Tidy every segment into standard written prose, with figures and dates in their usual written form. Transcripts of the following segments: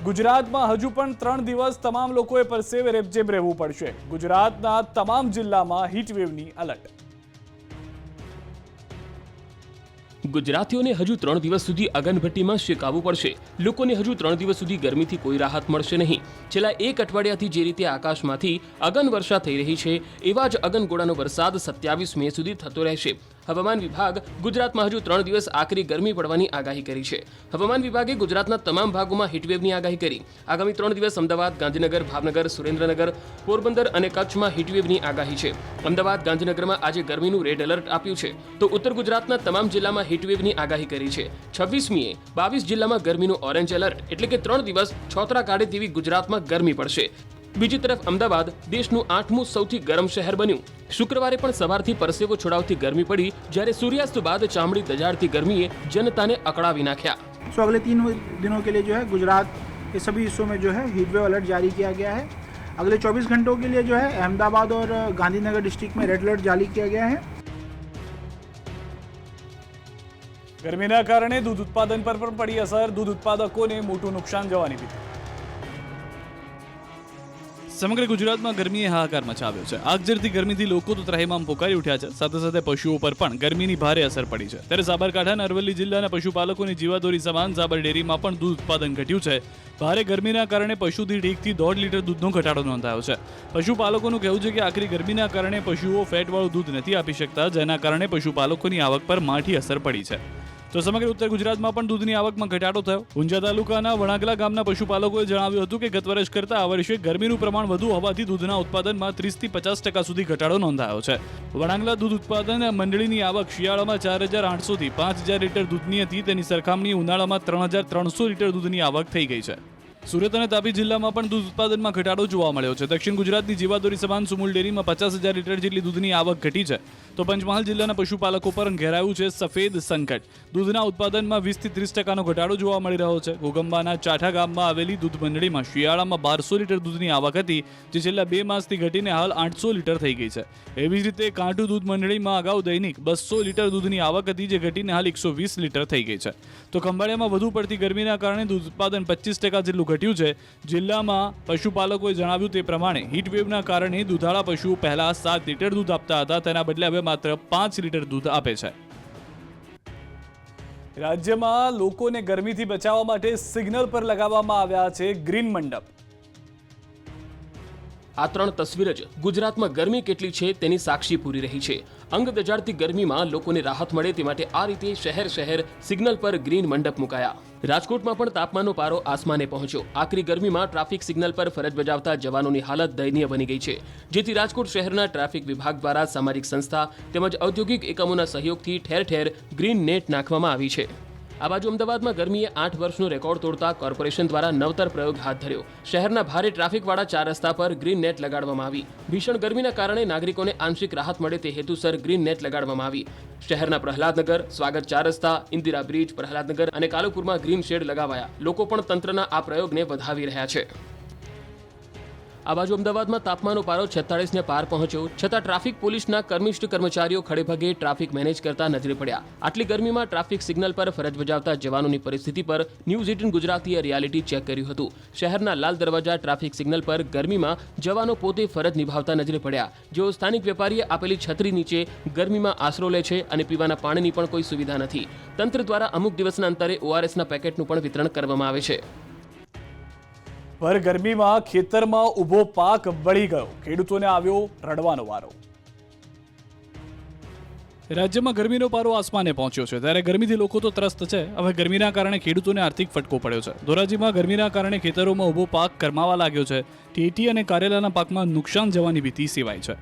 ગુજરાતમાં હજુ પણ 3 દિવસ તમામ લોકોએ પરસેવે રેબઝેબ રહેવું પડશે. ગુજરાતના તમામ જિલ્લામાં હીટવેવની એલર્ટ. ગુજરાતીઓને હજુ 3 દિવસ સુધી અગનભટ્ટીમાં શેકાવવું પડશે. લોકોને હજુ 3 દિવસ સુધી ગરમીથી કોઈ રાહત મળશે નહીં. છેલ્લા એક અઠવાડિયાથી જે રીતે આકાશમાંથી અગન વર્ષા થઈ રહી છે, એવા જ અગનગોળાનો વરસાદ 27 મે સુધી થતો રહેશે. હવામાન વિભાગ ગુજરાતમાં હજુ 3 દિવસ આકરી ગરમી પડવાની આગાહી કરી છે. હવામાન વિભાગે ગુજરાતના તમામ ભાગોમાં હીટવેવની આગાહી કરી. આગામી 3 દિવસ અમદાવાદ, ગાંધીનગર, ભાવનગર, સુરેન્દ્રનગર, પોરબંદર અને કચ્છમાં હીટવેવની આગાહી છે. અમદાવાદ, ગાંધીનગરમાં આજે ગરમીનું રેડ એલર્ટ આપ્યું છે, તો ઉત્તર ગુજરાતના તમામ જિલ્લામાં હીટવેવની આગાહી કરી છે. 26મીએ 22 જિલ્લામાં ગરમીનું ઓરેન્જ એલર્ટ, એટલે કે 3 દિવસ છોતરા કાઢે તેવી ગુજરાતમાં ગરમી પડશે. બીજી તરફ અમદાવાદ દેશનું 8મું સૌથી ગરમ શહેર બન્યું. શુક્રવારે પણ સવારથી પરસેવો છોડાવતી ગરમી પડી, જ્યારે સૂર્યાસ્ત બાદ ચામડી દજાડતી ગરમીએ જનતાને અકળાવી નાખ્યા. तो अगले 3 दिनों के लिए जो है गुजरात के सभी हिस्सों में जो है हीट वेव अलर्ट जारी किया गया है. अगले 24 घंटों के लिए जो है अहमदाबाद और गांधीनगर डिस्ट्रिक्ट में रेड अलर्ट जारी किया गया है. ગરમીના કારણે દૂધ ઉત્પાદન પર પણ પડી અસર. દૂધ ઉત્પાદકોને મોટું નુકસાન જવાની ભીતિ. સમગ્ર ગુજરાતમાં ગરમીએ હાહાકાર મચાવ્યો છે. આગ ઝરતી ગરમીથી લોકો તો ત્રાહિમામ પોકારી ઉઠ્યા છે. સાથે સાથે પશુઓ પર પણ ગરમીની ભારે અસર પડી છે. ત્યારે સાબરકાંઠાના અરવલ્લી જિલ્લાના પશુપાલકોની જીવાદોરી સમાન સાબર ડેરીમાં પણ દૂધ ઉત્પાદન ઘટ્યું છે. ભારે ગરમીના કારણે પશુ દીઠ 1 થી 1.5 લીટર દૂધનો ઘટાડો નોંધાયો છે. પશુપાલકોનું કહેવું છે કે આકરી ગરમીના કારણે પશુઓ ફેટવાળું દૂધ નથી આપી શકતા, જેના કારણે પશુપાલકોની આવક પર માઠી અસર પડી છે. તો સમગ્ર ઉત્તર ગુજરાતમાં પણ દૂધની આવકમાં ઘટાડો થયો. ઊંઝા તાલુકાના વણાગલા ગામના પશુપાલકોએ જણાવ્યું હતું કે ગત વર્ષ કરતાં આ વર્ષે ગરમીનું પ્રમાણ વધુ હોવાથી દૂધના ઉત્પાદનમાં 30 થી 50% સુધી ઘટાડો નોંધાયો છે. વણાગલા દૂધ ઉત્પાદન મંડળીની આવક શિયાળામાં 4800 થી 5000 લીટર દૂધની હતી. તેની સરખામણી ઉનાળામાં 3300 લીટર દૂધની આવક થઈ ગઈ છે. સુરત અને તાપી જિલ્લામાં પણ દૂધ ઉત્પાદનમાં ઘટાડો જોવા મળ્યો છે. દક્ષિણ ગુજરાતની જીવાદોરી સમાન સુમુલ ડેરીમાં 50000 લીટર જેટલી દૂધની આવક ઘટી છે. તો પંચમહાલ જિલ્લાના પશુપાલકો પર ઘેરાયું છે સફેદ સંકટ. દૂધના ઉત્પાદનમાં 20 થી 30% ઘટાડો જોવા મળી રહ્યો છે. ઘોગંબાના ચાઠા ગામમાં આવેલી દૂધ મંડળીમાં શિયાળામાં 1200 લીટર દૂધની આવક હતી, જે છેલ્લા 2 માસથી ઘટીને હાલ 800 લીટર થઈ ગઈ છે. એવી જ રીતે કાંઠું દૂધ મંડળીમાં અગાઉ દૈનિક 200 લીટર દૂધની આવક હતી, જે ઘટીને હાલ 120 લીટર થઈ ગઈ છે. તો ખંભાળિયામાં વધુ પડતી ગરમીના કારણે દૂધ ઉત્પાદન 25% જેટલું ઘટ્યું છે. જિલ્લામાં પશુપાલકોએ જણાવ્યું તે પ્રમાણે હીટવેવના કારણે દૂધાળા પશુઓ પહેલા 7 લીટર દૂધ આપતા હતા, તેના બદલે હવે માત્ર 5 લીટર દૂધ આપે છે. રાજ્યમાં લોકોને ગરમીથી બચાવવા માટે સિગ્નલ પર લગાવવામાં આવ્યા છે ગ્રીન મંડપ. આ 3 તસવીર જ ગુજરાતમાં ગરમી કેટલી છે તેની સાક્ષી પૂરી રહી છે. અંગ દજાડતી ગરમીમાં લોકોને રાહત મળે તે માટે આ રીતે શહેર સિગ્નલ પર ગ્રીન મંડપ મુકાયા. રાજકોટમાં પણ તાપમાનનો પારો આસમાને પહોંચ્યો. આકરી ગરમીમાં ટ્રાફિક સિગ્નલ પર ફરજ બજાવતા જવાનોની હાલત દયનીય બની ગઈ છે, જેથી રાજકોટ શહેરના ટ્રાફિક વિભાગ દ્વારા સામાજિક સંસ્થા તેમજ ઔદ્યોગિક એકમોના સહયોગથી ઠેર ઠેર ગ્રીન નેટ નાખવામાં આવી છે. આ બાજુ અમદાવાદમાં ગરમીએ 8 વર્ષનો રેકોર્ડ તોડતા કોર્પોરેશન દ્વારા નવતર પ્રયોગ હાથ ધર્યો. શહેરના ભારે ટ્રાફિકવાળા 4 રસ્તા પર ગ્રીન નેટ લગાડવામાં આવી. ભીષણ ગરમીના કારણે નાગરિકોને આંશિક રાહત મળે તે હેતુસર ગ્રીન નેટ લગાડવામાં આવી. શહેરના પ્રહલાદનગર, સ્વાગત 4 રસ્તા, ઇન્દિરા બ્રિજ, પ્રહલાદનગર અને કાલુપુરમાં ગ્રીન શેડ લગાવાયા. લોકો પણ તંત્રના આ પ્રયોગને વધાવી રહ્યા છે. આ બાજુ અમદાવાદમાં તાપમાનનો પારો 46 ને પાર પહોંચ્યો, છતાં ટ્રાફિક પોલીસના કર્મિષ્ઠ કર્મચારીઓ ખડેભગે ટ્રાફિક મેનેજ કરતા નજરે પડ્યા. આટલી ગરમીમાં ટ્રાફિક સિગ્નલ પર ફરજ બજાવતા જવાનોની પરિસ્થિતિ પર ન્યૂઝ 18 ગુજરાતીએ રિયાલિટી ચેક કર્યું હતું. શહેરના લાલ દરવાજા ટ્રાફિક સિગ્નલ પર ગરમીમાં જવાનો પોતે ફરજ નિભાવતા નજરે પડ્યા, જેઓ સ્થાનિક વેપારીએ આપેલી છત્રી નીચે ગરમીમાં આશરો લે છે અને પીવાના પાણીની પણ કોઈ સુવિધા નથી. તંત્ર દ્વારા અમુક દિવસના અંતરે ORSના પેકેટનું પણ વિતરણ કરવામાં આવે છે. ભર ગરમીમાં ખેતરમાં ઊભો પાક બળી ગયો. ખેડૂતોને આવ્યો રડવાનો વારો. રાજ્યમાં ગરમીનો પારો આસમાને પહોંચ્યો છે, ત્યારે ગરમીથી લોકો તો ત્રસ્ત છે. હવે ગરમીના કારણે ખેડૂતોને આર્થિક ફટકો પડ્યો છે. ધોરાજીમાં ગરમીના કારણે ખેતરોમાં ઊભો પાક કરમાવા લાગ્યો છે. ટેટી અને કારેલાના પાકમાં નુકસાન જવાની ભીતિ સેવાય છે.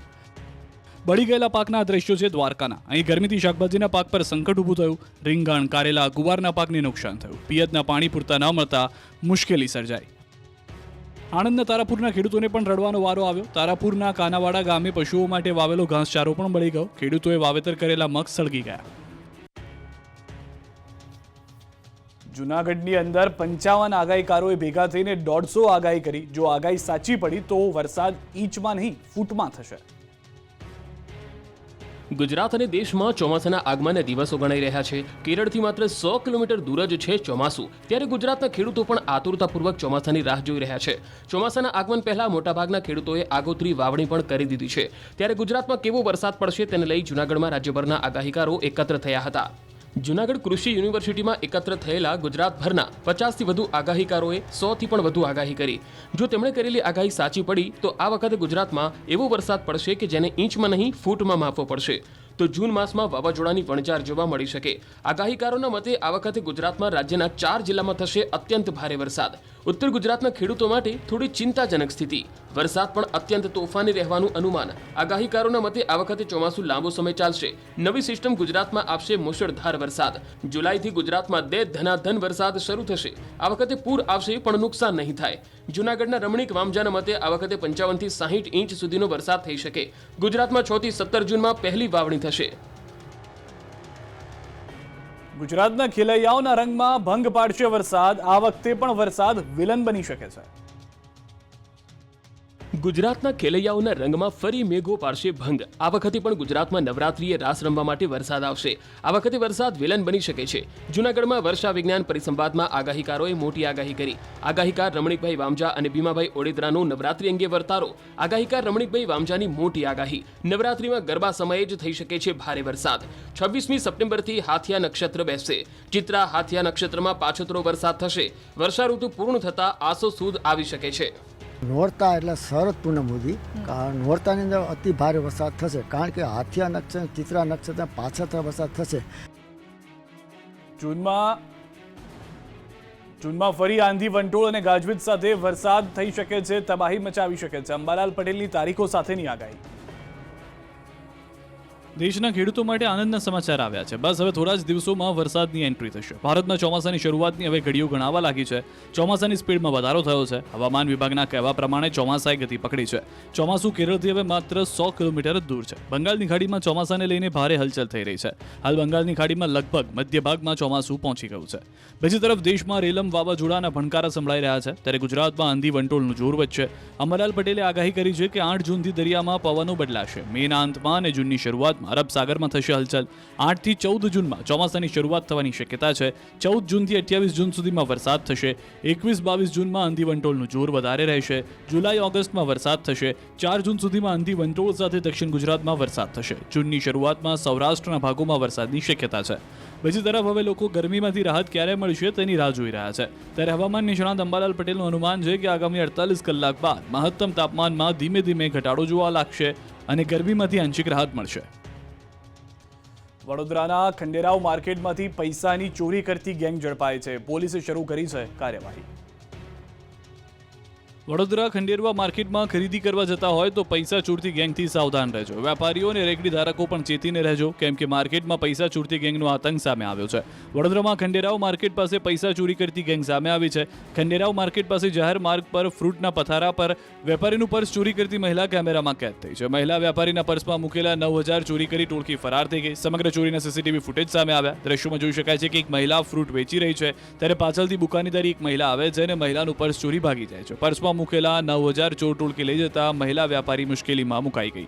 બળી ગયેલા પાકના દ્રશ્યો છે દ્વારકાના. અહીં ગરમીથી શાકભાજીના પાક પર સંકટ ઊભું થયું. રીંગણ, કારેલા, ગુવારના પાકને નુકસાન થયું. પિયતના પાણી પૂરતા ન મળતા મુશ્કેલી સર્જાઈ. આણંદના તારાપુરના ખેડૂતોને પણ રડવાનો વારો આવ્યો. તારાપુરના કાનાવાડા ગામે પશુઓ માટે વાવેલો ઘાસચારો પણ બળી ગયો. ખેડૂતોએ વાવેતર કરેલા મગ સળગી ગયા. જૂનાગઢની અંદર 55 આગાહીકારોએ ભેગા થઈને 150 આગાહી કરી. જો આગાહી સાચી પડી તો વરસાદ ઇંચમાં નહીં ફૂટમાં થશે. ગુજરાત અને દેશમાં ચોમાસાના આગમનના દિવસો ગણાઈ રહ્યા છે. કેરળથી માત્ર 100 કિલોમીટર દૂર જ છે ચોમાસું. ત્યારે ગુજરાતના ખેડૂતો પણ આતુરતાપૂર્વક ચોમાસાની રાહ જોઈ રહ્યા છે. ચોમાસાના આગમન પહેલા મોટાભાગના ખેડૂતોએ આગોતરી વાવણી પણ કરી દીધી છે. ત્યારે ગુજરાતમાં કેવો વરસાદ પડશે તેને લઈ જૂનાગઢમાં રાજ્યભરના આગાહીકારો એકત્ર થયા હતા. જૂનાગઢ કૃષિ યુનિવર્સિટીમાં એકત્ર થયેલા ગુજરાતભરના 50 થી વધુ આગાહીકારોએ 100 થી પણ વધુ આગાહી કરી. જો તેમણે કરેલી આગાહી સાચી પડી તો આ વખતે ગુજરાતમાં એવો વરસાદ પડશે કે જેને ઇંચમાં નહીં ફૂટમાં માપવો પડશે. તો જૂન માસમાં વાવાઝોડાની વણઝાર જોવા મળી શકે. આગાહીકારોના મતે આ વખતે ગુજરાતમાં રાજ્યના 4 જિલ્લામાં થશે અત્યંત ભારે વરસાદ. ઉત્તર ગુજરાતના ખેડૂતો માટે થોડી ચિંતાજનક સ્થિતિ. વરસાદ પણ અત્યંત તોફાની રહેવાનું અનુમાન. આગાહીકારોના મતે આ વખતે ચોમાસું લાંબો સમય ચાલશે. નવી સિસ્ટમ ગુજરાતમાં આપશે મુશળધાર વરસાદ. જુલાઈથી ગુજરાતમાં ધનાધન વરસાદ શરૂ થશે. આ વખતે પૂર આવશે પણ નુકસાન નહીં થાય. જૂનાગઢના રમણીક વામજાના મતે આ વખતે 55 થી 60 ઇંચ સુધીનો વરસાદ થઈ શકે. ગુજરાતમાં 6 થી 17 જૂનમાં પહેલી વાવણી થશે. ગુજરાતના ખેલૈયાઓના રંગમાં ભંગ પાડશે વરસાદ. આ વખતે પણ વરસાદ વિલન બની શકે છે. ગુજરાતના ખેલૈયાઓના રંગમાં ફરી મેઘો પાડશે ભંગ. આ વખતે પણ ગુજરાતમાં નવરાત્રિએ રાસ રમવા માટે વરસાદ આવશે. આ વખતે વરસાદ વિલન બની શકે છે. જૂનાગઢમાં વર્ષા વિજ્ઞાન પરિસંવાદમાં આગાહીકારોએ મોટી આગાહી કરી. આગાહીકાર રમણીકભાઈ વામજા અને ભીમાભાઈ ઓડેદરાનો નવરાત્રી અંગે વર્તારો. આગાહીકાર રમણીકભાઈ વામજાની મોટી આગાહી. નવરાત્રીમાં ગરબા સમયે જ થઈ શકે છે ભારે વરસાદ. 26મી સપ્ટેમ્બરથી હાથિયા નક્ષત્ર બેસશે. ચિત્રા હાથિયા નક્ષત્રમાં પાછોતરો વરસાદ થશે. વર્ષા ઋતુ પૂર્ણ થતાં આસો સુદ આવી શકે છે. નોરતા એટલે શરદ પૂનમ સુધી નોરતાની અંદર અતિ ભારે વરસાદ થશે, કારણ કે હાથિયા નક્ષત્ર ચિત્રા નક્ષત્ર પાછળ વરસાદ થશે. જૂનમાં ફરી આંધી વંટોળ અને ગાજવીજ સાથે વરસાદ થઈ શકે છે. તબાહી મચાવી શકે છે. અંબાલાલ પટેલની તારીખો સાથેની આગાહી. દેશના ખેડૂતો માટે આનંદના સમાચાર આવ્યા છે. બસ હવે થોડા જ દિવસોમાં વરસાદની એન્ટ્રી થશે. ભારતમાં ચોમાસાની શરૂઆતની હવે ઘડીઓ ગણાવા લાગી છે. ચોમાસાની સ્પીડમાં વધારો થયો છે. હવામાન વિભાગના કહેવા પ્રમાણે ચોમાસાએ ગતિ પકડી છે. ચોમાસું કેરળથી હવે માત્ર 100 કિલોમીટર જ દૂર છે. બંગાળની ખાડીમાં ચોમાસાને લઈને ભારે હલચલ થઈ રહી છે. હાલ બંગાળની ખાડીમાં લગભગ મધ્ય ભાગમાં ચોમાસું પહોંચી ગયું છે. બીજી તરફ દેશમાં રેલમ વાવાઝોડાના ભણકારા સંભળાઈ રહ્યા છે. ત્યારે ગુજરાતમાં આંધી વંટોળનું જોર વધશે. અંબાલાલ પટેલે આગાહી કરી છે કે 8 જૂનથી દરિયામાં પવનો બદલાશે. મેના અંતમાં અને જૂનની શરૂઆતમાં અરબ સાગરમાં થશે હલચલ. 8 થી 14 જૂનમાં ચોમાસાની શરૂઆત થવાની શક્યતા છે. 14 જૂનથી 28 જૂન સુધીમાં વરસાદ થશે. 21-22 જૂનમાં આંધી વંટોળનું જોર વધારે રહેશે. જુલાઈ ઓગસ્ટમાં વરસાદ થશે. 4 જૂન સુધીમાં આંધી વંટોળ સાથે દક્ષિણ ગુજરાતમાં વરસાદ થશે. જૂનની શરૂઆતમાં સૌરાષ્ટ્રના ભાગોમાં વરસાદની શક્યતા છે. બીજી તરફ હવે લોકો ગરમીમાંથી રાહત ક્યારે મળશે તેની રાહ જોઈ રહ્યા છે. ત્યારે હવામાન નિષ્ણાત અંબાલાલ પટેલનું અનુમાન છે કે આગામી 48 કલાક બાદ મહત્તમ તાપમાનમાં ધીમે ધીમે ઘટાડો જોવા લાગશે અને ગરમીમાંથી આંશિક રાહત મળશે. વડોદરાના ખંડેરાવ માર્કેટમાંથી પૈસાની ચોરી કરતી ગેંગ ઝડપાઈ છે. પોલીસે શરૂ કરી છે કાર્યવાહી. વડોદરા ખંડેરવા માર્કેટમાં ખરીદી કરવા જતા હોય તો પૈસા ચોરતી ગેંગથી સાવધાન રહેજો. વેપારીઓ અને રેકડી ધારકો પણ ચેતીને રહેજો, કેમ કે માર્કેટમાં પૈસા ચોરતી ગેંગનો આતંક સામે આવ્યો છે. વડોદરામાં ખંડેરાવ માર્કેટ પાસે પૈસા ચોરી કરતી ગેંગ સામે આવી છે. ખંડેરાવ માર્કેટ પાસે જાહેર માર્ગ પર ફ્રૂટના પથારા પર વેપારીનું પર્સ ચોરી કરતી મહિલા કેમેરામાં કેદ થઈ છે. મહિલા વેપારીના પર્સમાં મૂકેલા 9,000 ચોરી કરી ટોળકી ફરાર થઈ ગઈ. સમગ્ર ચોરીના સીસીટીવી ફૂટેજ સામે આવ્યા. દ્રશ્યોમાં જોઈ શકાય છે કે એક મહિલા ફ્રૂટ વેચી રહી છે, ત્યારે પાછળથી બુકાનીદારી એક મહિલા આવે છે અને મહિલાનું પર્સ ચોરી ભાગી જાય છે. પર્સમાં મૂકેલા 9,000 ચોર ટોળકી લઈ જતા મહિલા વેપારી મુશ્કેલીમાં મુકાઈ ગઈ.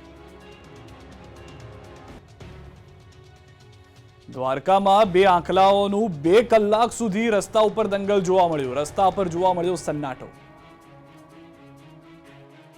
દ્વારકામાં 2 આંખલાઓનું 2 કલાક સુધી રસ્તા ઉપર દંગલ જોવા મળ્યો. રસ્તા પર જોવા મળ્યો સન્નાટો.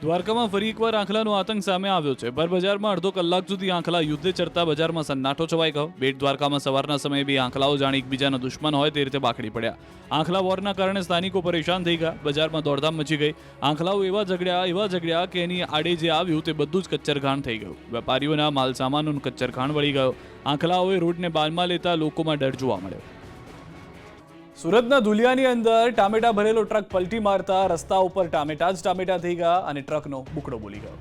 દ્વારકામાં ફરી એકવાર આંખલાનો આતંક સામે આવ્યો છે. બજારમાં અડધો કલાક સુધી આંખલા યુદ્ધે ચડતા બજારમાં સન્નાટો છવાઈ ગયો. બેટ દ્વારકામાં સવારના સમયે 2 આંખલાઓ જાણે એકબીજાના દુશ્મન હોય તે રીતે બાકડી પડ્યા. આંખલા વોરના કારણે સ્થાનિકો પરેશાન થઈ ગયા. બજારમાં દોડધામ મચી ગઈ. આંખલાઓ એવા ઝઘડ્યા કે એની આડે જે આવ્યું તે બધું જ કચ્ચરઘાણ થઈ ગયું. વેપારીઓના માલ સામાનનું કચ્ચરઘાણ વળી ગયો. આંખલાઓએ રોડને બાનમાં લેતા લોકોમાં ડર જોવા મળ્યો. સુરતના ધુલિયાની અંદર ટામેટા ભરેલો ટ્રક પલટી મારતા રસ્તા ઉપર ટામેટા થઈ ગયા અને ટ્રકનો બુકડો બોલી ગયો.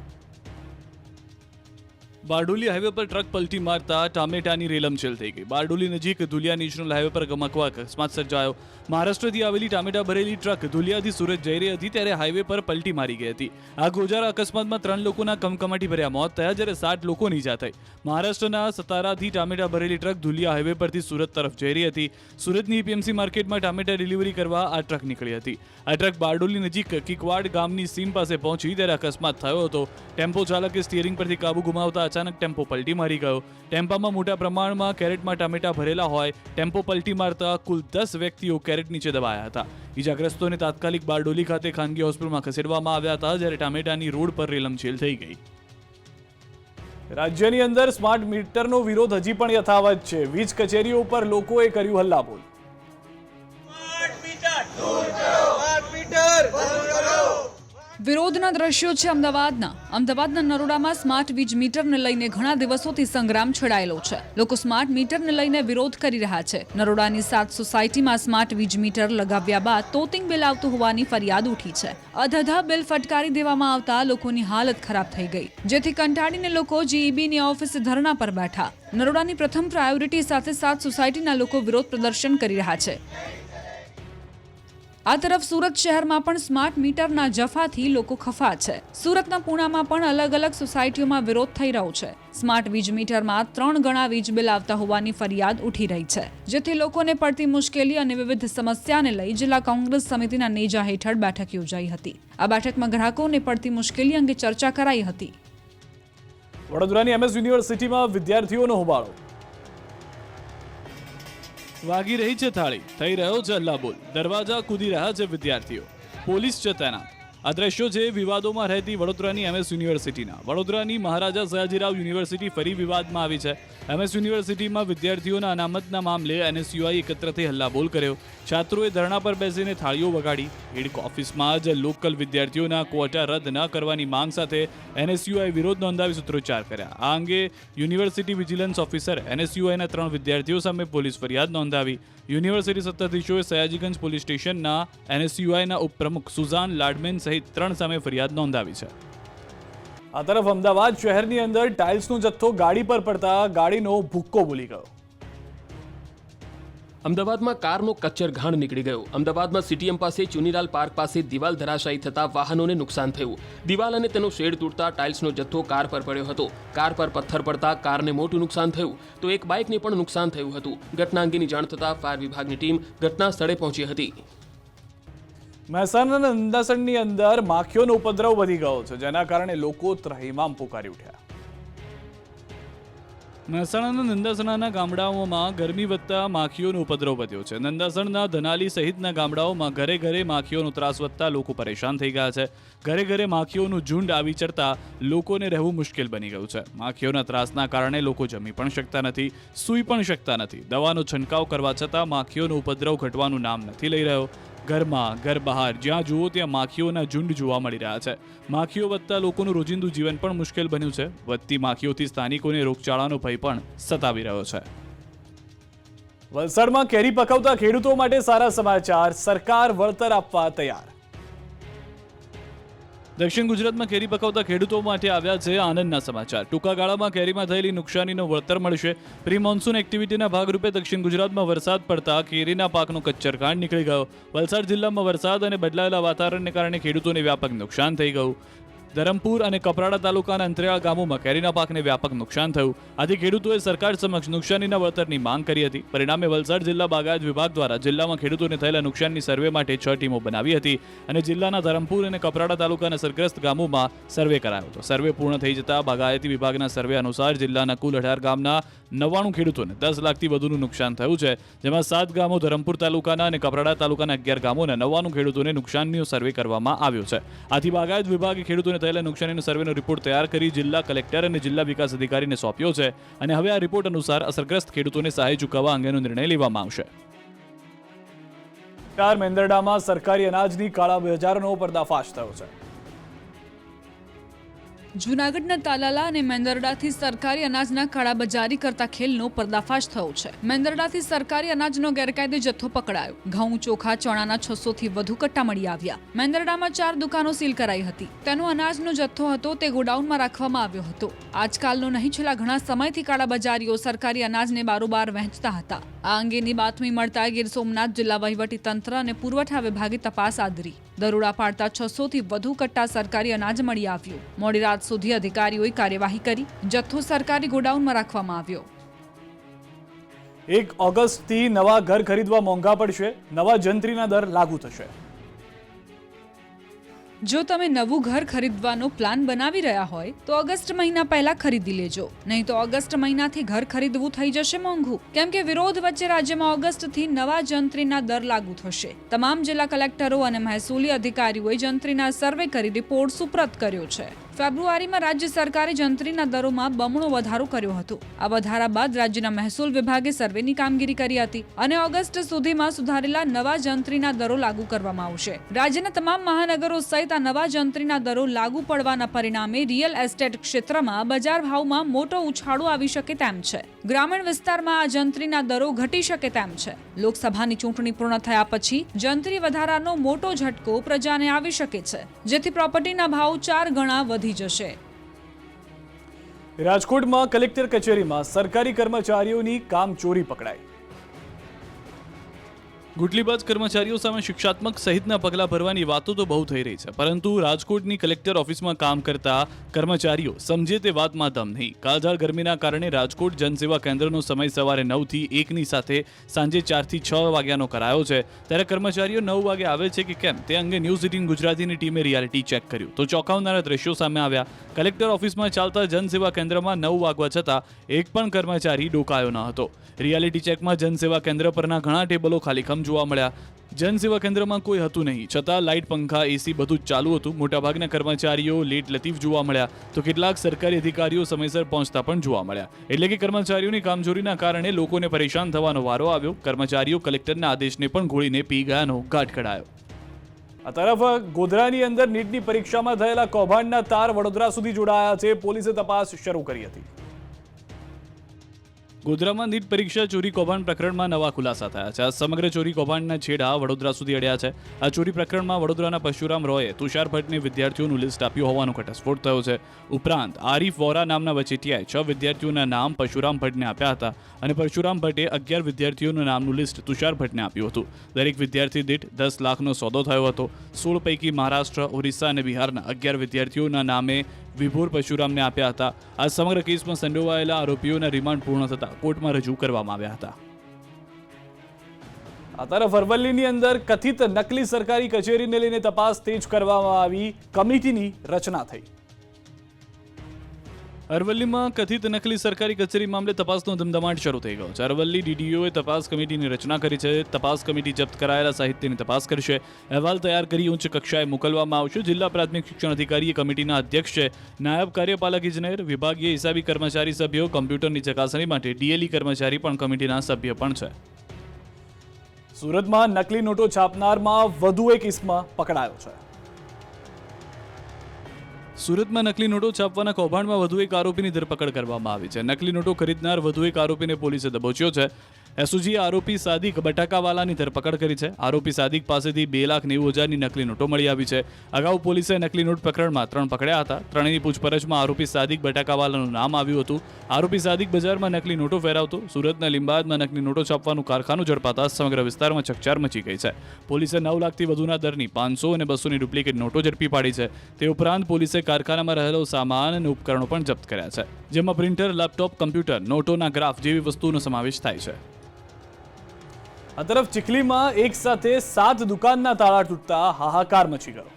બારડોલી હાઈવે પર ટ્રક પલટી મારતા ટામેટાની રેલમછેલ થઈ ગઈ. બારડોલી નજીક ધુલિયા નેશનલ હાઈવે પર ગમકવા અકસ્માત સર્જાયો. મહારાષ્ટ્રથી આવેલી ટામેટા ભરેલી ટ્રક ધુલિયાથી સુરત જઈ રહી હતી ત્યારે હાઈવે પર પલટી મારી ગઈ હતી. આ ગોજારા અકસ્માતમાં 3 લોકોના કમકમાટી ભર્યા મોત થયા, જ્યારે 60 લોકોની ઈજા થઈ. મહારાષ્ટ્રના સતારાથી ટામેટા ભરેલી ટ્રક ધુલિયા હાઈવે પરથી સુરત તરફ જઈ રહી હતી. સુરતની પીએમસી માર્કેટમાં ટામેટા ડિલિવરી કરવા આ ટ્રક નીકળી હતી. આ ટ્રક બારડોલી નજીક કિકવાડ ગામની સીમ પાસે પહોંચી ત્યારે અકસ્માત થયો હતો. ટેમ્પો ચાલકે સ્ટીયરિંગ પરથી કાબુ ગુમાવતા અચાનક ટેમ્પો પલટી મારી ગયો. ટેમ્પામાં મોટા પ્રમાણમાં કેરેટમાં ટામેટા ભરેલા હોય. ટેમ્પો પલટી મારતા કુલ 10 વ્યક્તિઓ કેરેટ નીચે દબાયા હતા. ઇજાગ્રસ્તોને તાત્કાલિક બારડોલી ખાતે ખાનગી હોસ્પિટલમાં ખસેડવામાં આવ્યા હતા, જ્યારે ટામેટાની રોડ પર રેલમછેલ થઈ ગઈ. રાજ્યની અંદર સ્માર્ટ મીટરનો વિરોધ હજી પણ યથાવત છે. વીજ કચેરીઓ પર લોકોએ કર્યું હલ્લાબોલ. વિરોધના દ્રશ્યો છે અમદાવાદના નરોડામાં સ્માર્ટ વીજ મીટરને લઈને ઘણા દિવસોથી સંગ્રામ છેડાયેલો છે. લોકો સ્માર્ટ મીટરને લઈને વિરોધ કરી રહ્યા છે. નરોડાની 7 સોસાયટીમાં સ્માર્ટ વીજ મીટર લગાવ્યા બાદ તોતિંગ બિલ આવતું હોવાની ફરિયાદ ઉઠી છે. અધધા બિલ ફટકારી દેવામાં આવતા લોકોની હાલત ખરાબ થઈ ગઈ, જેથી કંટાળીને લોકો જીઈબીની ઓફિસે ધરણા પર બેઠા. નરોડાની પ્રથમ પ્રાયોરિટી સાથે 7 સોસાયટીના લોકો વિરોધ પ્રદર્શન કરી રહ્યા છે. આ તરફ સુરત શહેરમાં પણ સ્માર્ટ મીટરના જફાથી લોકો ખફા છે. સુરતના પૂણામાં પણ અલગ અલગ સોસાયટીઓમાં વિરોધ થઈ રહ્યો છે. સ્માર્ટ વીજ મીટરમાં 3 ગણા વીજ બિલ આવતા હોવાની ફરિયાદ ઉઠી રહી છે, જેથી લોકોને પડતી મુશ્કેલી અને વિવિધ સમસ્યાને લઈ જિલ્લા કોંગ્રેસ સમિતિના નેજા હેઠળ બેઠક યોજાઈ હતી. આ બેઠકમાં ગ્રાહકોને પડતી મુશ્કેલી અંગે ચર્ચા કરાઈ હતી. વડોદરાની એમએસ યુનિવર્સિટીમાં વિદ્યાર્થીઓનો હોબાળો. વાગી રહી છે થાળી, થઈ રહ્યો છે હલ્લાબોલ. દરવાજા કૂદી રહ્યા છે વિદ્યાર્થીઓ. પોલીસ છે તૈનાત. આ દ્રશ્યો છે વિવાદોમાં રહેતી વડોદરાની એમએસ યુનિવર્સિટીના. વડોદરાની મહારાજા સયાજીરાવ યુનિવર્સિટી ફરી વિવાદમાં આવી છે. એમએસ યુનિવર્સિટીમાં વિદ્યાર્થીઓના અનામતના મામલે એનએસયુઆઈ એકત્ર થઈ હલ્લાબોલ કર્યો. છાત્રોએ ધરણા પર બેસીને થાળીઓ વગાડી. હેડ ઓફિસમાં જ લોકલ વિદ્યાર્થીઓના ક્વોટા રદ ન કરવાની માંગ સાથે એનએસયુઆઈ વિરોધ નોંધાવી સૂત્રોચ્ચાર કર્યા. આ અંગે યુનિવર્સિટી વિજિલન્સ ઓફિસર એનએસયુઆઈના 3 વિદ્યાર્થીઓ સામે પોલીસ ફરિયાદ નોંધાવી. યુનિવર્સિટી સત્તાધીશોએ સયાજીગંજ પોલીસ સ્ટેશનના એનએસયુઆઈના ઉપપ્રમુખ સુઝાન લાડમેન સહિત 3 સામે ફરિયાદ નોંધાવી છે. આ તરફ અમદાવાદ શહેરની અંદર ટાઇલ્સનો જથ્થો ગાડી પર પડતા ગાડીનો ભૂક્કો બોલી ગયો. અમદાવાદમાં કારનો કચ્ચર ઘાણ નીકળી ગયો. અમદાવાદમાં સીટીએમ પાસે ચુનીલાલ પાર્ક પાસે દિવાલ ધરાશાયી થતા વાહનોને નુકસાન થયું. દિવાલ અને તેનો શેડ તૂટતા ટાઇલ્સનો જથ્થો કાર પર પડ્યો હતો. કાર પર પથ્થર પડતા કારને મોટું નુકસાન થયું, તો એક બાઇકને પણ નુકસાન થયું હતું. ઘટના અંગેની જાણ થતાં ફાયર વિભાગની ટીમ ઘટના સ્થળે પહોંચી હતી. મહેસાણાના નંદાસણની અંદર માખીઓનો ઉપદ્રવ વધી ગયો છે, જેના કારણે લોકો ત્રાહિમામ પોકારી ઉઠ્યા. મહેસાણાના નંદાસણાના ગામડાઓમાં ગરમી વધતા માખીઓનો ઉપદ્રવ વધ્યો છે. નંદાસણના ધનાલી સહિતના ગામડાઓમાં ઘરે ઘરે માખીઓનો ત્રાસ વધતા લોકો પરેશાન થઈ ગયા છે. ઘરે ઘરે માખીઓનું ઝુંડ આવી ચડતા લોકોને રહેવું મુશ્કેલ બની ગયું છે. માખીઓના ત્રાસના કારણે લોકો જમી પણ શકતા નથી, સૂઈ પણ શકતા નથી. દવાનો છંટકાવ કરવા છતાં માખીઓનો ઉપદ્રવ ઘટવાનું નામ નથી લઈ રહ્યો. ઘરમાં, ઘર બહાર જ્યાં જુઓ ત્યાં માખીઓના ઝુંડ જોવા મળી રહ્યા છે. માખીઓ વધતા લોકોનું રોજિંદુ જીવન પણ મુશ્કેલ બન્યું છે. વધતી માખીઓથી સ્થાનિકોને રોગચાળાનો ભય પણ સતાવી રહ્યો છે. વલસાડમાં કેરી પકવતા ખેડૂતો માટે સારા સમાચાર. સરકાર વળતર આપવા તૈયાર. દક્ષિણ ગુજરાતમાં કેરી પકવતા ખેડૂતો માટે આવ્યા છે આનંદના સમાચાર. ટૂંકા ગાળામાં કેરીમાં થયેલી નુકસાનીનો વળતર મળશે. પ્રી મોન્સૂન એક્ટિવિટીના ભાગરૂપે દક્ષિણ ગુજરાતમાં વરસાદ પડતા કેરીના પાકનો કચ્ચરઘાણ નીકળી ગયો. વલસાડ જિલ્લામાં વરસાદ અને બદલાયેલા વાતાવરણને કારણે ખેડૂતોને વ્યાપક નુકસાન થઈ ગયું. ધરમપુર અને કપરાડા તાલુકાના અંતરિયાળ ગામોમાં કેરીના પાકને વ્યાપક નુકસાન થયું. આથી ખેડૂતોએ સરકાર સમક્ષ નુકસાનીના વળતરની માંગ કરી હતી. પરિણામે વલસાડ જિલ્લા બાગાયત વિભાગ દ્વારા જિલ્લામાં ખેડૂતોને થયેલા નુકસાનની સર્વે માટે 6 ટીમો બનાવી હતી અને જિલ્લાના ધરમપુર અને કપરાડા તાલુકાના અસરગ્રસ્ત ગામોમાં સર્વે કરાયો હતો. સર્વે પૂર્ણ થઈ જતા બાગાયતી વિભાગના સર્વે અનુસાર જિલ્લાના કુલ 18 ગામના 99 ખેડૂતોને 10 લાખથી વધુનું નુકસાન થયું છે, જેમાં 7 ગામો ધરમપુર તાલુકાના અને કપરાડા તાલુકાના 11 ગામોના 99 ખેડૂતોને નુકસાનનો સર્વે કરવામાં આવ્યો છે. આથી બાગાયત વિભાગે ખેડૂતોને થયેલા નુકસાનીનો સર્વેનો રિપોર્ટ તૈયાર કરી જિલ્લા કલેક્ટર અને જિલ્લા વિકાસ અધિકારીને સોંપ્યો છે અને હવે આ રિપોર્ટ અનુસાર અસરગ્રસ્ત ખેડૂતોને સહાય ચૂકવવા અંગેનો નિર્ણય લેવામાં આવશે. મેંદરડામાં સરકારી અનાજની કાળાબજારીનો પર્દાફાશ થયો છે. જૂનાગઢના તાલાલા અને મેંદરડાથી સરકારી અનાજના કાળાબજારી કરતા ખેલનો પર્દાફાશ થયો છે. મેંદરડાથી સરકારી અનાજનો ગેરકાયદે જથ્થો પકડાયો. ઘઉં, ચોખા, ચણાના 600 થી વધુ કટ્ટા મળી આવ્યા. મેંદરડામાં 4 દુકાનો સીલ કરાઈ હતી. તેનો અનાજનો જથ્થો હતો તે ગોડાઉનમાં રાખવામાં આવ્યો હતો. આજકાલનો નહીં, છેલ્લા ઘણા સમયથી કાળાબજારીઓ સરકારી અનાજને બારોબાર વહેંચતા હતા. આ અંગેની બાતમી મળતા ગીર સોમનાથ જિલ્લા વહીવટી તંત્ર અને પુરવઠા વિભાગે તપાસ આદરી. દરોડા પાડતા 600 થી વધુ કટ્ટા સરકારી અનાજ મળી આવ્યું. મોડી રાત સુધી અધિકારીઓએ કાર્યવાહી કરી જથ્થો સરકારી ગોડાઉનમાં રાખવામાં આવ્યો. 1 ઓગસ્ટથી નવા ઘર ખરીદવા મોંઘા પડશે. નવા જંત્રીના દર લાગુ થશે. જો તમે નવું ઘર ખરીદવાનો પ્લાન બનાવી રહ્યા હોય તો ઓગસ્ટ મહિના પહેલા ખરીદી લેજો, નહીં તો ઓગસ્ટ મહિનાથી ઘર ખરીદવું થઈ જશે મોંઘું, કેમ કે વિરોધ વચ્ચે રાજ્યમાં ઓગસ્ટથી નવા જંત્રીના દર લાગુ થશે. તમામ જિલ્લા કલેક્ટરો અને મહેસૂલી અધિકારીઓએ જંત્રીના સર્વે કરી રિપોર્ટ સુપ્રત કર્યો છે. ફેબ્રુઆરીમાં રાજ્ય સરકારે જંત્રીના દરોમાં બમણો વધારો કર્યો હતો. આ વધારા બાદ રાજ્યના મહેસૂલ વિભાગે સર્વેની કામગીરી કરી હતી અને ઓગસ્ટ સુધીમાં સુધારેલા નવા જંત્રીના દરો લાગુ કરવામાં આવશે. રાજ્યના તમામ મહાનગરો સહિત આ નવા જંત્રીના દરો લાગુ પડવાના પરિણામે રિયલ એસ્ટેટ ક્ષેત્રમાં બજાર ભાવમાં મોટો ઉછાળો આવી શકે તેમ છે. ગ્રામીણ વિસ્તારમાં આ જંત્રીના દરો ઘટી શકે તેમ છે. લોકસભાની ચૂંટણી પૂર્ણ થયા પછી જંત્રી વધારાનો મોટો ઝટકો પ્રજાને આવી શકે છે, જેથી પ્રોપર્ટીના ભાવ 4 ગણા વધી જશે. રાજકોટમાં કલેક્ટર કચેરીમાં સરકારી કર્મચારીઓની કામચોરી પકડાઈ. ગુટલીબાજ કર્મચારીઓ સામે શિક્ષાત્મક સહિતના પગલાં ભરવાની વાતો તો બહુ થઈ રહી છે, પરંતુ રાજકોટની કલેક્ટર ઓફિસમાં કામ કરતા કર્મચારીઓ સમજે તે વાતમાં દમ નહીં. કાળઝાળ ગરમીના કારણે રાજકોટ જનસેવા કેન્દ્રનો સમય સવારે 9 થી 1ની સાથે સાંજે 4 થી 6 વાગ્યાનો કરાયો છે, ત્યારે કર્મચારીઓ 9 વાગે આવે છે કે કેમ તે અંગે ન્યૂઝ 18 ગુજરાતીની ટીમે રિયાલિટી ચેક કર્યું તો ચોંકાવનારા દ્રશ્યો સામે આવ્યા. કલેક્ટર ઓફિસમાં ચાલતા જનસેવા કેન્દ્રમાં 9 વાગવા છતાં એક પણ કર્મચારી ડોકાયો ન હતો. રિયાલિટી ચેકમાં જનસેવા કેન્દ્ર પરના ઘણા ટેબલો ખાલીખમ જોવા મળ્યા. જનસેવા કેન્દ્રમાં કોઈ હતું નહીં, છતાં લાઇટ, પંખા, એસી બધું જ ચાલુ હતું. મોટાભાગના કર્મચારીઓ લેટ લતીફ જોવા મળ્યા તો કેટલાક સરકારી અધિકારીઓ સમયસર પહોંચતા પણ જોવા મળ્યા. એટલે કે કર્મચારીઓની કામચોરીના કારણે લોકોને પરેશાન થવાનો વારો આવ્યો. કર્મચારીઓ કલેક્ટરના આદેશને પણ ગોળીને પી ગયાનો ઘાટ કઢાયો. આ તરફ ગોધરાની અંદર નીટની પરીક્ષામાં થયેલા કૌભાંડના તાર વડોદરા સુધી જોડાયા છે. પોલીસે તપાસ શરૂ કરી હતી. ગોધરામાં નીટ પરીક્ષા ચોરી કૌભાંડ પ્રકરણમાં નવા ખુલાસા થયા છે. આ સમગ્ર ચોરી કૌભાંડના છેડા વડોદરા સુધી અડ્યા છે. આ ચોરી પ્રકરણમાં વડોદરાના પરશુરામ રોયે તુષાર ભટ્ટને વિદ્યાર્થીઓનું લિસ્ટ આપ્યું હોવાનો ઘટસ્ફોટ થયો છે. ઉપરાંત આરીફ વોરા નામના વચેટિયાએ 6 વિદ્યાર્થીઓના નામ પરશુરામ ભટ્ટને આપ્યા હતા અને પરશુરામ ભટ્ટે 11 વિદ્યાર્થીઓના નામનું લિસ્ટ તુષાર ભટ્ટને આપ્યું હતું. દરેક વિદ્યાર્થી દીઠ 10 લાખનો સોદો થયો હતો. 16 પૈકી મહારાષ્ટ્ર, ઓરિસ્સા અને બિહારના 11 વિદ્યાર્થીઓના નામે વિભોર પરશુરામને આપ્યા હતા. આ સમગ્ર કેસમાં સંડોવાયેલા આરોપીઓના રિમાન્ડ પૂર્ણ થતા કોર્ટમાં રજૂ કરવામાં આવ્યા હતા. આ તરફ અરવલ્લીની અંદર કથિત નકલી સરકારી કચેરીને લઈને તપાસ તેજ કરવામાં આવી. કમિટીની રચના થઈ. અરવલ્લીમાં કથિત નકલી સરકારી કચેરી મામલે તપાસનો ધમધમાટ શરૂ થઈ ગયો છે. અરવલ્લી ડીડીઓએ તપાસ કમિટીની રચના કરી છે. તપાસ કમિટી જપ્ત કરાયેલા સાહિત્યની તપાસ કરશે. અહેવાલ તૈયાર કરી ઉચ્ચ કક્ષાએ મોકલવામાં આવશે. જિલ્લા પ્રાથમિક શિક્ષણ અધિકારીએ કમિટીના અધ્યક્ષ છે. નાયબ કાર્યપાલક ઇજનેર, વિભાગીય હિસાબી કર્મચારી સભ્યો, કમ્પ્યુટરની ચકાસણી માટે ડીએલઈ કર્મચારી પણ કમિટીના સભ્ય પણ છે. સુરતમાં નકલી નોટો છાપનારમાં વધુ એક ઇસમ પકડાયો છે. સુરતમાં નકલી નોટો છાપવાના કૌભાંડમાં વધુ એક આરોપીની ધરપકડ કરવામાં આવી છે. નકલી નોટો ખરીદનાર વધુ એક આરોપીને પોલીસે દબોચ્યો છે. એસઓજીએ આરોપી સાદિક બટાકાવાલાની ધરપકડ કરી છે. આરોપી સાદિક પાસેથી 2,90,000ની નકલી નોટો મળી આવી છે. અગાઉ પોલીસે નકલી નોટ પ્રકરણમાં 3 પકડ્યા હતા. ત્રણેયની પૂછપરછમાં આરોપી સાદિક બટાકાવાલાનું નામ આવ્યું હતું. આરોપી સાદિક બજારમાં નકલી નોટો ફેરવતો. સુરતના લીંબાદમાં નકલી નોટો છાપવાનું કારખાનું ઝડપાતા સમગ્ર વિસ્તારમાં ચકચાર મચી ગઈ છે. પોલીસે 9 લાખથી વધુના દરની 500 અને 200ની ડુપ્લિકેટ નોટો ઝડપી પાડી છે. તે ઉપરાંત પોલીસે કારખાનામાં રહેલો સામાન અને ઉપકરણો પણ જપ્ત કર્યા છે, જેમાં પ્રિન્ટર, લેપટોપ, કમ્પ્યુટર, નોટોના ગ્રાફ જેવી વસ્તુઓનો સમાવેશ થાય છે. આ તરફ ચીખલીમાં એક સાથે 7 દુકાનના તાળા તૂટતા હાહાકાર મચી ગયો.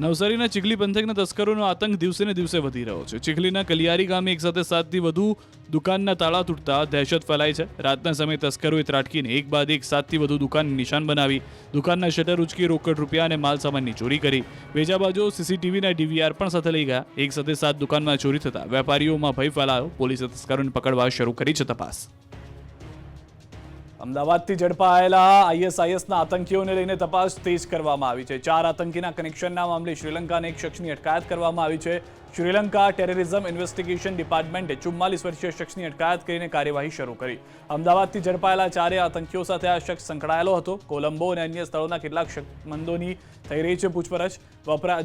નવસારીના ચીખલી પંથકના તસ્કરોનો આતંક દિવસે ને દિવસે વધી રહ્યો છે. ચીખલીના કલિયારી ગામે એક સાથે 7થી વધુ દુકાનના તાળા તૂટતા દહેશત ફેલાઈ છે. રાતના સમયે તસ્કરોએ ત્રાટકીને એક બાદ એક 7થી વધુ દુકાન નિશાન બનાવી દુકાનના શટર ઉચકી રોકડ રૂપિયા અને માલ સામાનની ચોરી કરી. વેજા બાજુ સીસીટીવીના ડીવીઆર પણ સાથે લઈ ગયા. એક સાથે 7 દુકાનમાં ચોરી થતા વેપારીઓમાં ભય ફેલાયો. પોલીસે તસ્કરોને પકડવા શરૂ કરી છે તપાસ. અમદાવાદથી ઝડપાયેલા આઈએસઆઈએસના આતંકીઓને લઈને તપાસ તેજ કરવામાં આવી છે. 4 આતંકીના કનેક્શનના મામલે શ્રીલંકાના એક શખ્સની અટકાયત કરવામાં આવી છે. શ્રીલંકા ટેરરિઝમ ઇન્વેસ્ટિગેશન ડિપાર્ટમેન્ટે 44 વર્ષીય શખ્સની અટકાયત કરીને કાર્યવાહી શરૂ કરી. અમદાવાદથી ઝડપાયેલા 4 આતંકીઓ સાથે આ શખ્સ સંકળાયેલો હતો. કોલંબો અને અન્ય સ્થળોના કેટલાક શંકમંદોની થઈ રહી છે પૂછપરછ.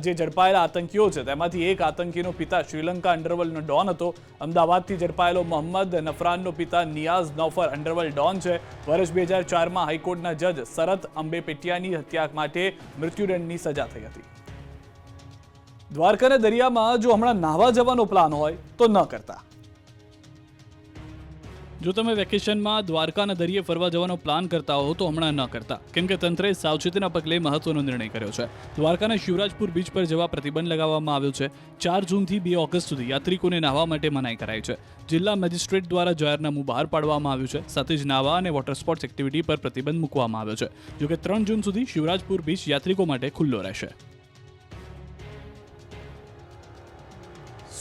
જે ઝડપાયેલા આતંકીઓ છે તેમાંથી એક આતંકીનો પિતા શ્રીલંકા અંડરવર્લ્ડનો ડોન હતો. અમદાવાદથી ઝડપાયેલો મોહમ્મદ નફરાનનો પિતા નિયાઝ નૌફર અંડરવર્લ્ડ ડોન છે. વર્ષ 2004માં હાઈકોર્ટના જજ શરત અંબેપેટિયાની હત્યા માટે મૃત્યુદંડની સજા થઈ હતી. દ્વારકાના દરિયામાં જો હમણાં નાહવા જવાનો પ્લાન હોય તો ન કરતા. જો તમે વેકેશનમાં દ્વારકાના દરિયે ફરવા જવાનો પ્લાન કરતા હો તો હમણાં ન કરતા, કેમ કે તંત્રએ સાવચેતીના પગલે મહત્વનો નિર્ણય કર્યો છે. દ્વારકાના શિવરાજપુર બીચ પર જવા પ્રતિબંધ લગાવવામાં આવ્યો છે. 4 જૂનથી 2 ઓગસ્ટ સુધી યાત્રિકોને નાહવા માટે મનાઈ કરાઈ છે. જિલ્લા મેજિસ્ટ્રેટ દ્વારા જાહેરનામું બહાર પાડવામાં આવ્યું છે. સાથે જ નાહવા અને વોટર સ્પોર્ટ્સ એક્ટિવિટી પર પ્રતિબંધ મૂકવામાં આવ્યો છે. જોકે 3 જૂન સુધી શિવરાજપુર બીચ યાત્રિકો માટે ખુલ્લો રહેશે.